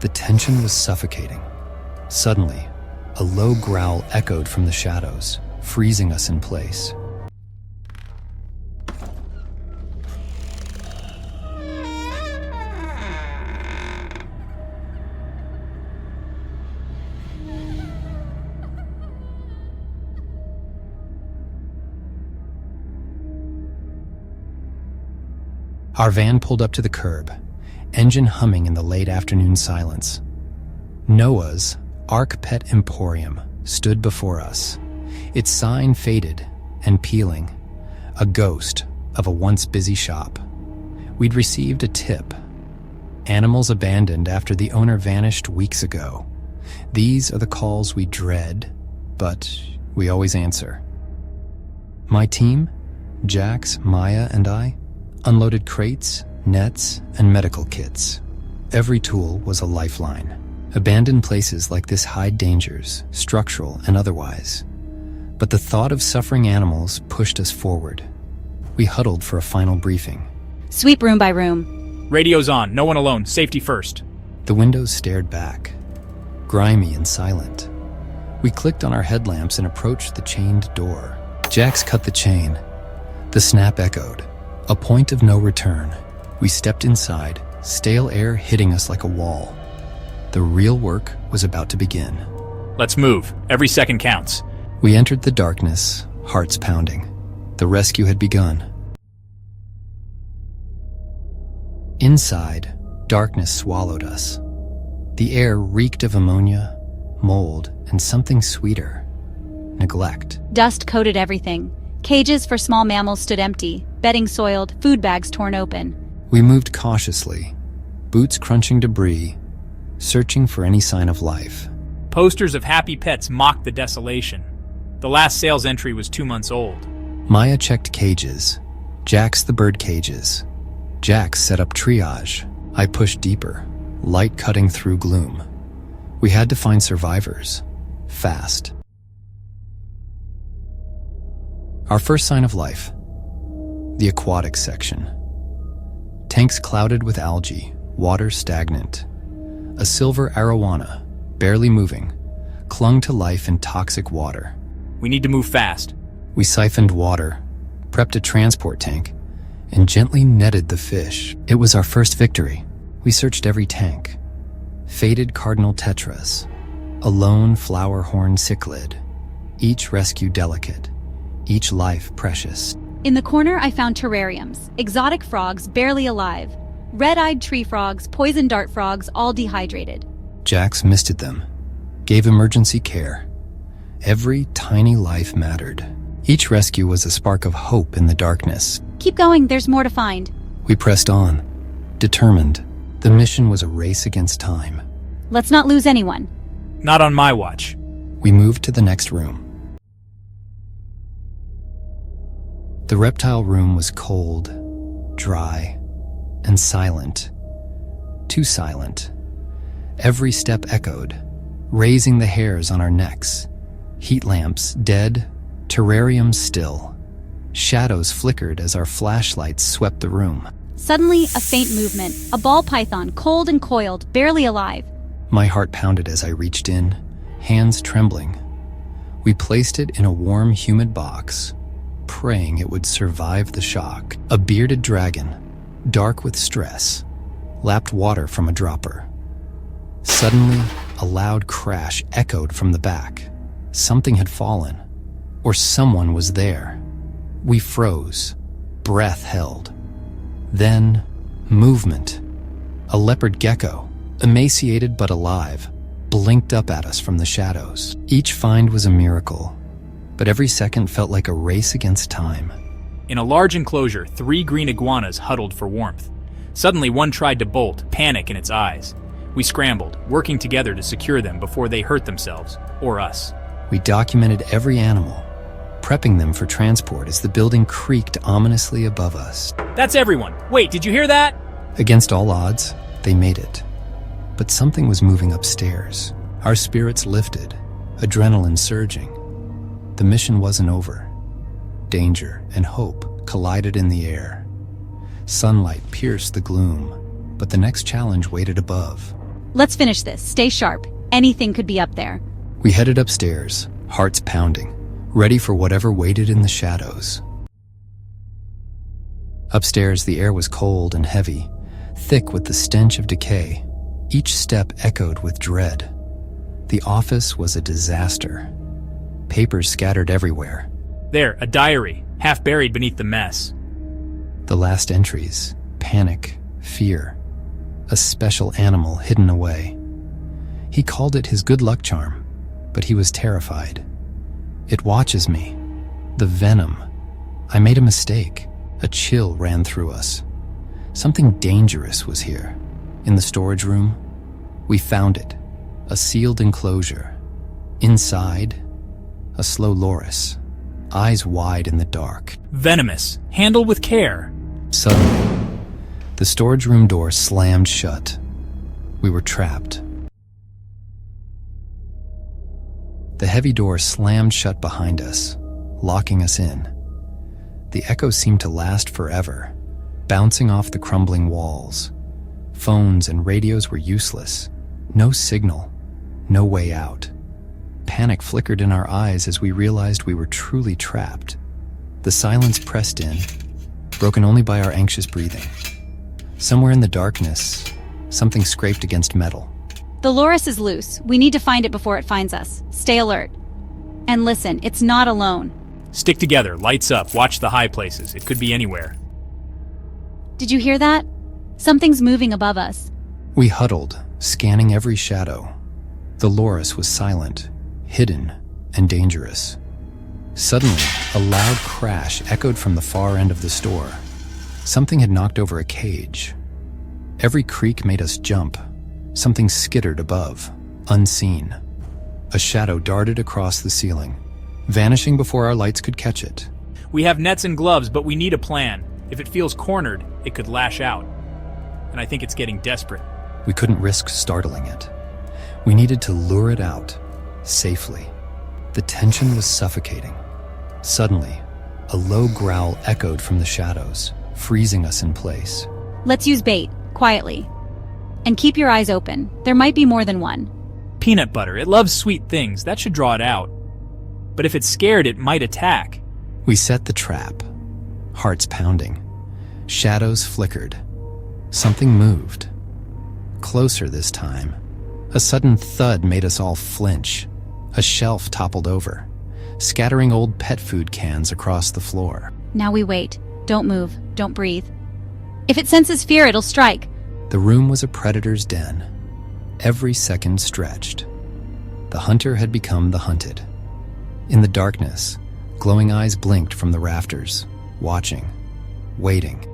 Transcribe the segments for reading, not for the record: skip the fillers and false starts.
The tension was suffocating. Suddenly, a low growl echoed from the shadows, freezing us in place. Our van pulled up to the curb, engine humming in the late afternoon silence. Noah's Ark Pet Emporium stood before us, its sign faded and peeling, a ghost of a once busy shop. We'd received a tip. Animals abandoned after the owner vanished weeks ago. These are the calls we dread, but we always answer. My team, Jax, Maya, and I, unloaded crates, nets, and medical kits. Every tool was a lifeline. Abandoned places like this hide dangers, structural and otherwise. But the thought of suffering animals pushed us forward. We huddled for a final briefing. Sweep room by room. Radio's on. No one alone. Safety first. The windows stared back, grimy and silent. We clicked on our headlamps and approached the chained door. Jax cut the chain. The snap echoed. A point of no return. We stepped inside, stale air hitting us like a wall. The real work was about to begin. Let's move. Every second counts. We entered the darkness, hearts pounding. The rescue had begun. Inside, darkness swallowed us. The air reeked of ammonia, mold, and something sweeter: neglect. Dust coated everything. Cages for small mammals stood empty, bedding soiled, food bags torn open. We moved cautiously, boots crunching debris, searching for any sign of life. Posters of happy pets mocked the desolation. The last sales entry was 2 months old. Maya checked cages. Jax the bird cages. Jax set up triage. I pushed deeper, light cutting through gloom. We had to find survivors, fast. Our first sign of life, the aquatic section. Tanks clouded with algae, water stagnant. A silver arowana, barely moving, clung to life in toxic water. We need to move fast. We siphoned water, prepped a transport tank, and gently netted the fish. It was our first victory. We searched every tank. Faded cardinal tetras, a lone flower horn cichlid, each rescue delicate, each life precious. In the corner, I found terrariums, exotic frogs barely alive, red-eyed tree frogs, poison dart frogs, all dehydrated. Jax misted them, gave emergency care. Every tiny life mattered. Each rescue was a spark of hope in the darkness. Keep going, there's more to find. We pressed on, determined. The mission was a race against time. Let's not lose anyone. Not on my watch. We moved to the next room. The reptile room was cold, dry, and silent. Too silent. Every step echoed, raising the hairs on our necks. Heat lamps dead, terrariums still. Shadows flickered as our flashlights swept the room. Suddenly, a faint movement, a ball python, cold and coiled, barely alive. My heart pounded as I reached in, hands trembling. We placed it in a warm, humid box, praying it would survive the shock. A bearded dragon, dark with stress, lapped water from a dropper. Suddenly, a loud crash echoed from the back. Something had fallen, or someone was there. We froze, breath held. Then, movement. A leopard gecko, emaciated but alive, blinked up at us from the shadows. Each find was a miracle, but every second felt like a race against time. In a large enclosure, 3 green iguanas huddled for warmth. Suddenly, one tried to bolt, panic in its eyes. We scrambled, working together to secure them before they hurt themselves, or us. We documented every animal, prepping them for transport as the building creaked ominously above us. That's everyone. Wait, did you hear that? Against all odds, they made it. But something was moving upstairs. Our spirits lifted, adrenaline surging. The mission wasn't over. Danger and hope collided in the air. Sunlight pierced the gloom, but the next challenge waited above. Let's finish this. Stay sharp. Anything could be up there. We headed upstairs, hearts pounding, ready for whatever waited in the shadows. Upstairs, the air was cold and heavy, thick with the stench of decay. Each step echoed with dread. The office was a disaster. Papers scattered everywhere. There, a diary, half buried beneath the mess. The last entries, panic, fear, a special animal hidden away. He called it his good luck charm, but he was terrified. It watches me. The venom. I made a mistake. A chill ran through us. Something dangerous was here. In the storage room, we found it. A sealed enclosure. Inside, a slow loris, eyes wide in the dark. Venomous. Handle with care. Suddenly, the storage room door slammed shut. We were trapped. The heavy door slammed shut behind us, locking us in. The echo seemed to last forever, bouncing off the crumbling walls. Phones and radios were useless. No signal, no way out. Panic flickered in our eyes as we realized we were truly trapped. The silence pressed in, broken only by our anxious breathing. Somewhere in the darkness, something scraped against metal. The loris is loose. We need to find it before it finds us. Stay alert. And listen, it's not alone. Stick together, lights up, watch the high places. It could be anywhere. Did you hear that? Something's moving above us. We huddled, scanning every shadow. The loris was silent, hidden, and dangerous. Suddenly, a loud crash echoed from the far end of the store. Something had knocked over a cage. Every creak made us jump. Something skittered above, unseen. A shadow darted across the ceiling, vanishing before our lights could catch it. We have nets and gloves, but we need a plan. If it feels cornered, it could lash out. And I think it's getting desperate. We couldn't risk startling it. We needed to lure it out, safely. The tension was suffocating. Suddenly, a low growl echoed from the shadows, freezing us in place. Let's use bait, quietly. And keep your eyes open. There might be more than one. Peanut butter, it loves sweet things. That should draw it out. But if it's scared, it might attack. We set the trap, hearts pounding. Shadows flickered. Something moved. Closer this time. A sudden thud made us all flinch. A shelf toppled over, scattering old pet food cans across the floor. Now we wait. Don't move. Don't breathe. If it senses fear, it'll strike. The room was a predator's den. Every second stretched. The hunter had become the hunted. In the darkness, glowing eyes blinked from the rafters, watching, waiting.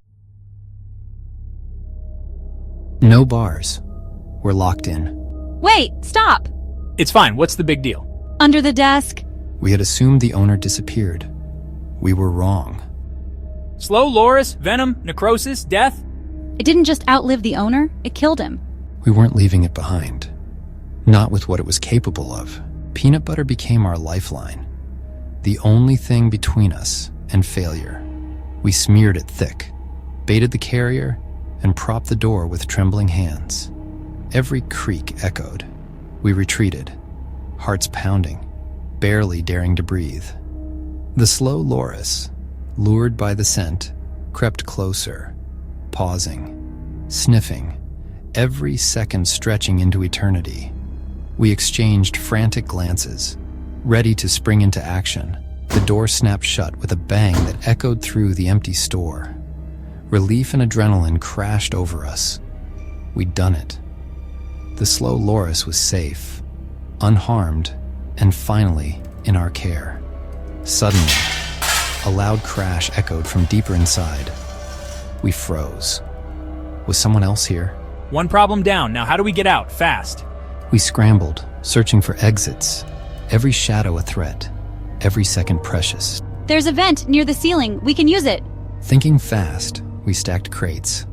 No bars. We're locked in. Wait, stop! It's fine, what's the big deal? Under the desk. We had assumed the owner disappeared. We were wrong. Slow loris, venom, necrosis, death? It didn't just outlive the owner, it killed him. We weren't leaving it behind. Not with what it was capable of. Peanut butter became our lifeline. The only thing between us and failure. We smeared it thick, baited the carrier, and propped the door with trembling hands. Every creak echoed. We retreated, hearts pounding, barely daring to breathe. The slow loris, lured by the scent, crept closer, pausing, sniffing, every second stretching into eternity. We exchanged frantic glances, ready to spring into action. The door snapped shut with a bang that echoed through the empty store. Relief and adrenaline crashed over us. We'd done it. The slow loris was safe, unharmed, and finally in our care. Suddenly, a loud crash echoed from deeper inside. We froze. Was someone else here? One problem down, now how do we get out? Fast. We scrambled, searching for exits. Every shadow a threat, every second precious. There's a vent near the ceiling. We can use it. Thinking fast, we stacked crates,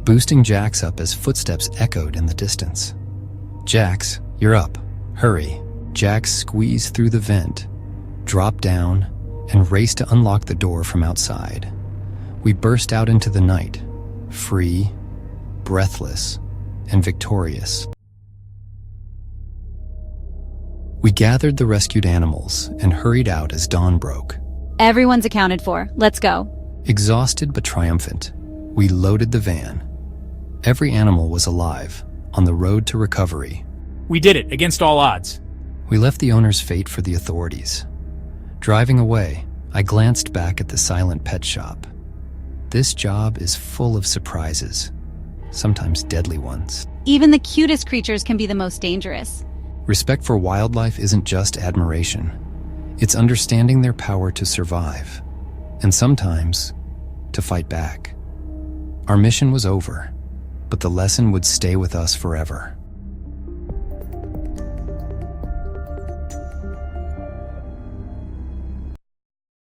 boosting Jax up as footsteps echoed in the distance. Jax, you're up. Hurry. Jax squeezed through the vent, dropped down, and raced to unlock the door from outside. We burst out into the night, free, breathless, and victorious. We gathered the rescued animals and hurried out as dawn broke. Everyone's accounted for. Let's go. Exhausted but triumphant, we loaded the van. Every animal was alive, on the road to recovery. We did it, against all odds. We left the owner's fate for the authorities. Driving away, I glanced back at the silent pet shop. This job is full of surprises, sometimes deadly ones. Even the cutest creatures can be the most dangerous. Respect for wildlife isn't just admiration. It's understanding their power to survive, and sometimes to fight back. Our mission was over, but the lesson would stay with us forever.